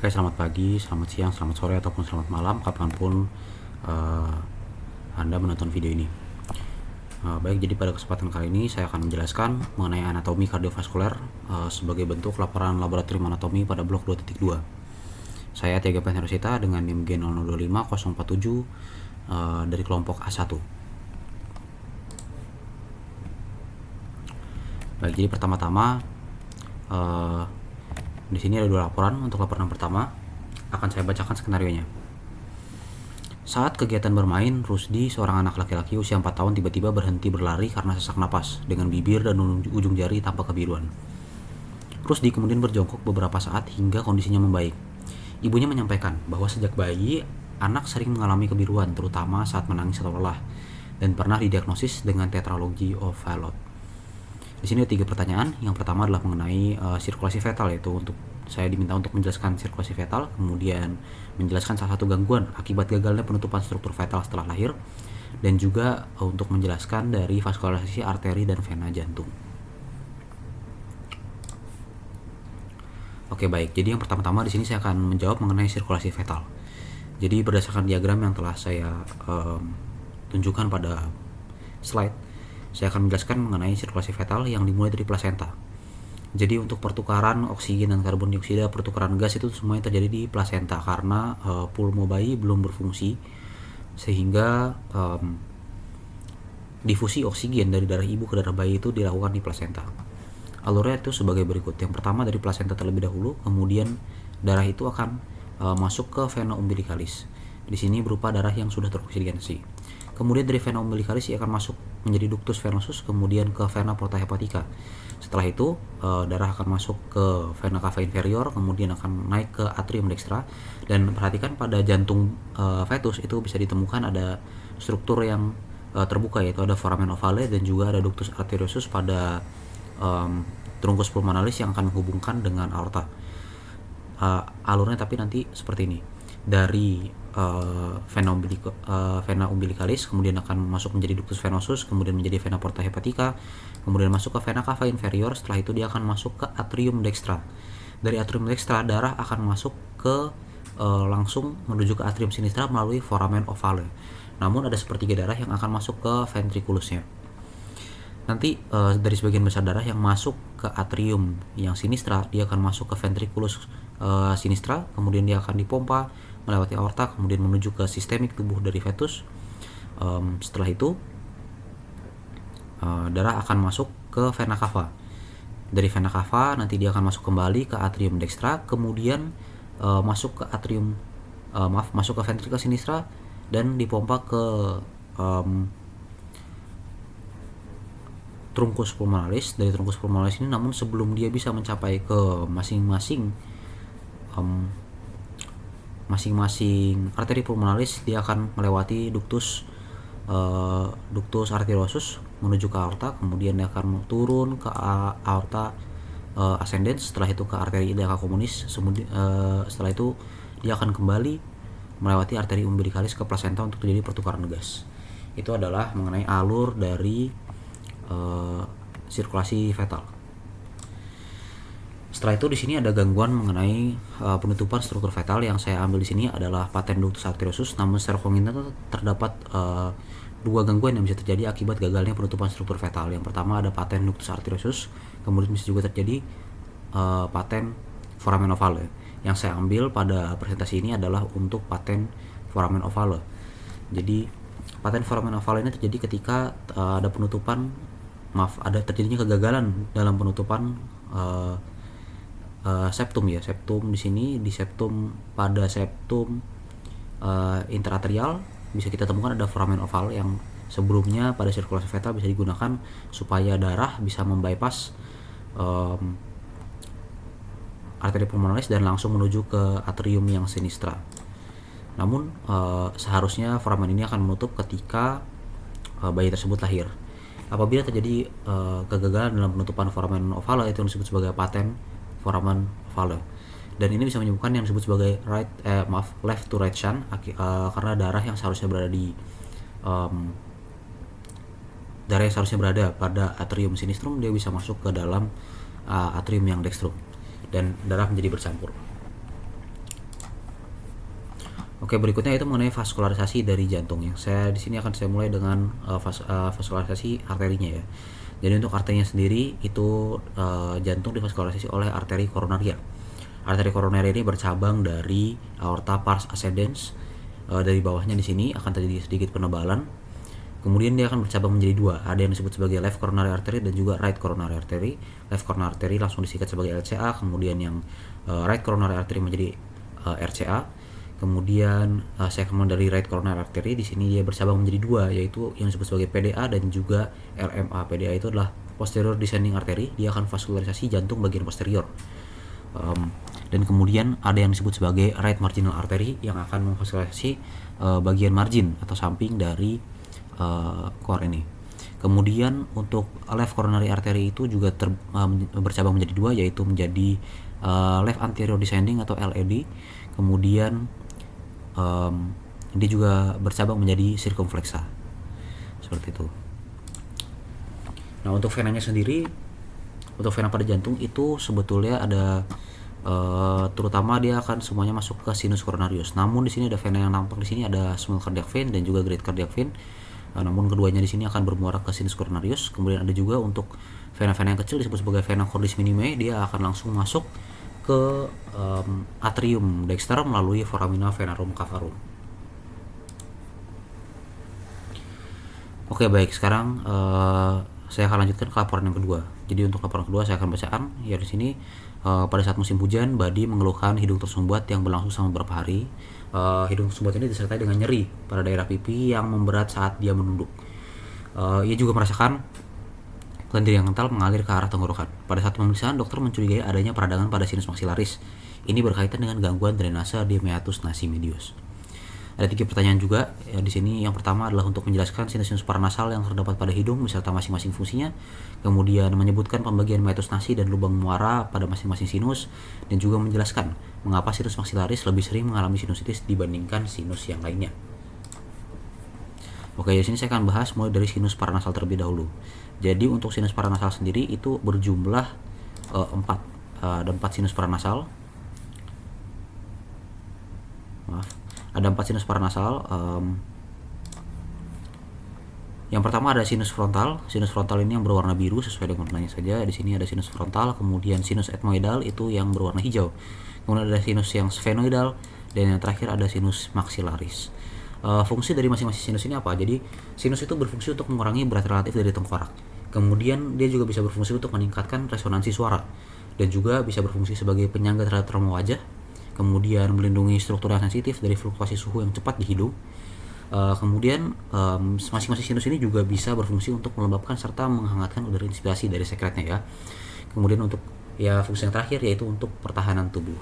Oke, selamat pagi, selamat siang, selamat sore, ataupun selamat malam, kapanpun uh, Anda menonton video ini. Baik, jadi pada kesempatan kali ini saya akan menjelaskan mengenai anatomi kardiovaskuler sebagai bentuk laporan laboratorium anatomi pada blok 2.2. Saya Tiaga Penherusita dengan NIM G0025047 dari kelompok A1. Baik, jadi pertama-tama di sini ada dua laporan. Untuk laporan pertama akan saya bacakan skenarionya. Saat kegiatan bermain, Rusdi, seorang anak laki-laki usia 4 tahun, tiba-tiba berhenti berlari karena sesak napas dengan bibir dan ujung jari tampak kebiruan. Rusdi kemudian berjongkok beberapa saat hingga kondisinya membaik. Ibunya menyampaikan bahwa sejak bayi, anak sering mengalami kebiruan, terutama saat menangis atau lelah, dan pernah didiagnosis dengan tetralogy of Fallot. Di sini ada 3 pertanyaan. Yang pertama adalah mengenai sirkulasi fetal, yaitu saya diminta untuk menjelaskan sirkulasi fetal, kemudian menjelaskan salah satu gangguan akibat gagalnya penutupan struktur fetal setelah lahir, dan juga untuk menjelaskan dari vaskularisasi arteri dan vena jantung. Oke, baik. Jadi yang pertama-tama di sini saya akan menjawab mengenai sirkulasi fetal. Jadi berdasarkan diagram yang telah saya tunjukkan pada slide, saya akan menjelaskan mengenai sirkulasi fetal yang dimulai dari plasenta. Jadi untuk pertukaran oksigen dan karbon dioksida, pertukaran gas itu semuanya terjadi di plasenta karena pulmo bayi belum berfungsi, sehingga difusi oksigen dari darah ibu ke darah bayi itu dilakukan di plasenta. Alurnya itu sebagai berikut. Yang pertama dari plasenta terlebih dahulu, kemudian darah itu akan masuk ke vena umbilicalis. Di sini berupa darah yang sudah teroksigenasi. Kemudian dari vena umbilicalis ia akan masuk menjadi ductus venosus, kemudian ke vena porta hepatica. Setelah itu darah akan masuk ke vena cava inferior, kemudian akan naik ke atrium dextra. Dan perhatikan pada jantung fetus itu bisa ditemukan ada struktur yang terbuka, yaitu ada foramen ovale dan juga ada ductus arteriosus pada trunkus pulmonalis yang akan menghubungkan dengan aorta. Alurnya tapi nanti seperti ini. Dari vena umbilicalis, kemudian akan masuk menjadi ductus venosus, kemudian menjadi vena porta hepatica, kemudian masuk ke vena cava inferior. Setelah itu dia akan masuk ke atrium dextra. Dari atrium dextra darah akan masuk ke langsung menuju ke atrium sinistra melalui foramen ovale. Namun ada sepertiga darah yang akan masuk ke ventriculusnya. Nanti dari sebagian besar darah yang masuk ke atrium yang sinistra, dia akan masuk ke ventriculus sinistra, kemudian dia akan dipompa melewati aorta, kemudian menuju ke sistemik tubuh dari fetus. Setelah itu darah akan masuk ke vena cava. Dari vena cava nanti dia akan masuk kembali ke atrium dextra, kemudian masuk ke atrium masuk ke ventricle sinistra dan dipompa ke trunkus pulmonalis. Dari trunkus pulmonalis ini, namun sebelum dia bisa mencapai ke masing-masing arteri pulmonalis, dia akan melewati ductus arteriosus menuju ke aorta, kemudian dia akan turun ke aorta ascendens, setelah itu ke arteri iliaca communis, setelah itu dia akan kembali melewati arteri umbilicalis ke plasenta untuk terjadi pertukaran gas. Itu adalah mengenai alur dari sirkulasi fetal. Setelah itu di sini ada gangguan mengenai penutupan struktur fetal. Yang saya ambil di sini adalah patent ductus arteriosus, namun secara kongenital terdapat dua gangguan yang bisa terjadi akibat gagalnya penutupan struktur fetal. Yang pertama ada patent ductus arteriosus, kemudian bisa juga terjadi patent foramen ovale. Yang saya ambil pada presentasi ini adalah untuk patent foramen ovale. Jadi patent foramen ovale ini terjadi ketika ada terjadinya kegagalan dalam penutupan septum ya. Septum di sini, di septum, pada septum interatrial bisa kita temukan ada foramen oval yang sebelumnya pada sirkulasi fetal bisa digunakan supaya darah bisa membypass arteri pulmonalis dan langsung menuju ke atrium yang sinistra. Namun seharusnya foramen ini akan menutup ketika bayi tersebut lahir. Apabila terjadi kegagalan dalam penutupan foramen ovale, itu yang disebut sebagai patent foramen ovale. Dan ini bisa menyebabkan yang disebut sebagai left to right shunt, karena darah yang seharusnya berada pada atrium sinistrum, dia bisa masuk ke dalam atrium yang dextrum dan darah menjadi bercampur. Oke, berikutnya itu mengenai vaskularisasi dari jantung. Yang saya di sini akan saya mulai dengan vaskularisasi arterinya ya. Jadi untuk arterinya sendiri itu jantung divaskularisasi oleh arteri koronaria. Arteri koronaria ini bercabang dari aorta pars ascendens. Dari bawahnya di sini akan terjadi sedikit penebalan. Kemudian dia akan bercabang menjadi dua. Ada yang disebut sebagai left coronary artery dan juga right coronary artery. Left coronary artery langsung disikat sebagai LCA, kemudian yang right coronary artery menjadi RCA. Kemudian segmen dari right coronary artery di sini dia bercabang menjadi dua, yaitu yang disebut sebagai PDA dan juga RMA. PDA itu adalah posterior descending artery, dia akan vaskularisasi jantung bagian posterior. Dan kemudian ada yang disebut sebagai right marginal artery yang akan memvaskularisasi bagian margin atau samping dari core ini. Kemudian untuk left coronary artery itu juga bercabang menjadi dua, yaitu menjadi left anterior descending atau LED. Kemudian dia juga bercabang menjadi circumflexa seperti itu. Nah, untuk venanya sendiri, untuk vena pada jantung itu sebetulnya ada terutama dia akan semuanya masuk ke sinus coronarius. Namun di sini ada vena yang nampak di sini, ada small cardiac vein dan juga great cardiac vein. Namun keduanya di sini akan bermuara ke sinus coronarius. Kemudian ada juga untuk vena-vena yang kecil disebut sebagai vena cordis minime, dia akan langsung masuk ke atrium dexter melalui foramina venarum cavarum. Oke, baik, sekarang saya akan lanjutkan ke laporan yang kedua. Jadi untuk laporan kedua saya akan bacakan ya di sini. Pada saat musim hujan, Badi mengeluhkan hidung tersumbat yang berlangsung selama beberapa hari. Hidung tersumbat ini disertai dengan nyeri pada daerah pipi yang memberat saat dia menunduk. Ia juga merasakan lendir yang kental mengalir ke arah tenggorokan. Pada saat pemeriksaan, dokter mencurigai adanya peradangan pada sinus maxillaris. Ini berkaitan dengan gangguan drainase di meatus nasi medius. Ada 3 pertanyaan juga ya, di sini. Yang pertama adalah untuk menjelaskan sinus-sinus paranasal yang terdapat pada hidung beserta masing-masing fungsinya. Kemudian menyebutkan pembagian meatus nasi dan lubang muara pada masing-masing sinus, dan juga menjelaskan mengapa sinus maxillaris lebih sering mengalami sinusitis dibandingkan sinus yang lainnya. Oke, di sini saya akan bahas mulai dari sinus paranasal terlebih dahulu. Jadi untuk sinus paranasal sendiri itu berjumlah 4. Ada 4 sinus paranasal. Ada 4 sinus paranasal. Yang pertama ada sinus frontal. Sinus frontal ini yang berwarna biru sesuai dengan warnanya saja. Di sini ada sinus frontal, kemudian sinus etmoidal itu yang berwarna hijau. Kemudian ada sinus yang sphenoidal, dan yang terakhir ada sinus maxillaris. Fungsi dari masing-masing sinus ini apa? Jadi sinus itu berfungsi untuk mengurangi berat relatif dari tengkorak. Kemudian dia juga bisa berfungsi untuk meningkatkan resonansi suara, dan juga bisa berfungsi sebagai penyangga terhadap trauma wajah. Kemudian melindungi struktur yang sensitif dari fluktuasi suhu yang cepat di hidung. Kemudian masing-masing sinus ini juga bisa berfungsi untuk melembabkan serta menghangatkan udara inspirasi dari sekretnya ya. Kemudian untuk ya fungsi yang terakhir yaitu untuk pertahanan tubuh.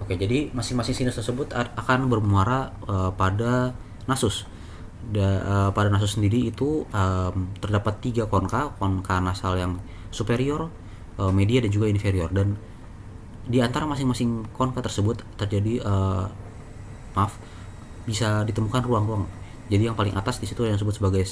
Oke, jadi masing-masing sinus tersebut akan bermuara pada nasus. Pada nasus sendiri itu terdapat 3 konka nasal yang superior, media dan juga inferior, dan di antara masing-masing konka tersebut terjadi bisa ditemukan ruang-ruang. Jadi yang paling atas di situ yang disebut sebagai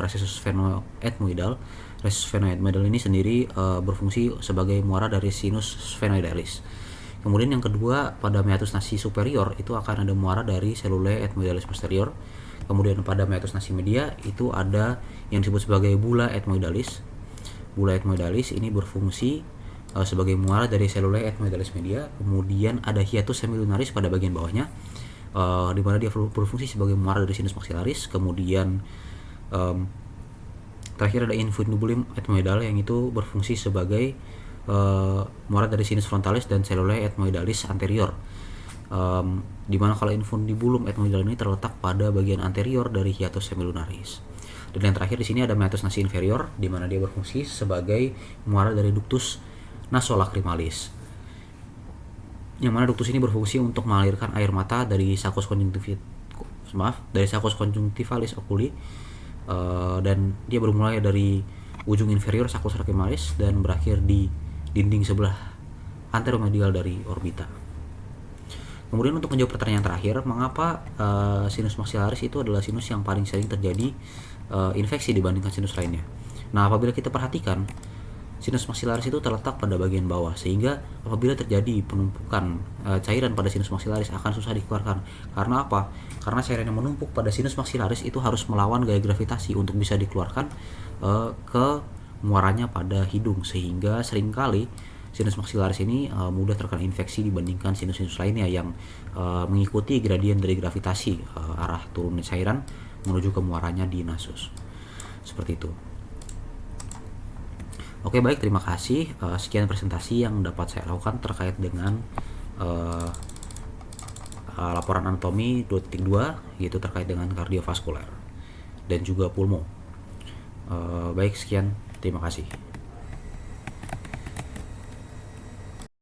recessus sphenoethmoidal. Recessus sphenoethmoidal ini sendiri berfungsi sebagai muara dari sinus sphenoidalis. Kemudian yang kedua pada meatus nasi superior itu akan ada muara dari cellulae ethmoidalis posterior. Kemudian pada meatus nasi media itu ada yang disebut sebagai bulla ethmoidalis. Bulla ethmoidalis ini berfungsi sebagai muara dari cellulae ethmoidalis media. Kemudian ada hiatus semilunaris pada bagian bawahnya, di mana dia berfungsi sebagai muara dari sinus maxillaris. Kemudian terakhir ada infundibulum ethmoidal yang itu berfungsi sebagai muara dari sinus frontalis dan cellulae ethmoidalis anterior. Di mana kalau infundibulum ethmoidal ini terletak pada bagian anterior dari hiatus semilunaris. Dan yang terakhir di sini ada meatus nasi inferior, di mana dia berfungsi sebagai muara dari ductus nasolacrimalis. Yang mana ductus ini berfungsi untuk mengalirkan air mata dari saccus conjunctivalis oculi, dan dia bermulai dari ujung inferior saccus lacrimalis dan berakhir di dinding sebelah anteromedial dari orbita. Kemudian untuk menjawab pertanyaan terakhir, mengapa sinus maxillaris itu adalah sinus yang paling sering terjadi infeksi dibandingkan sinus lainnya. Nah, apabila kita perhatikan Sinus maksilaris itu terletak pada bagian bawah, sehingga apabila terjadi penumpukan cairan pada sinus maksilaris akan susah dikeluarkan. Karena apa? Karena cairan yang menumpuk pada sinus maksilaris itu harus melawan gaya gravitasi untuk bisa dikeluarkan ke muaranya pada hidung, sehingga seringkali sinus maksilaris ini mudah terkena infeksi dibandingkan sinus-sinus lainnya yang mengikuti gradien dari gravitasi arah turunnya cairan menuju ke muaranya di nasus. Seperti itu. Oke, baik, terima kasih. Sekian presentasi yang dapat saya lakukan terkait dengan laporan anatomi 2.2, yaitu terkait dengan kardiovaskuler dan juga pulmo. Baik, sekian, terima kasih.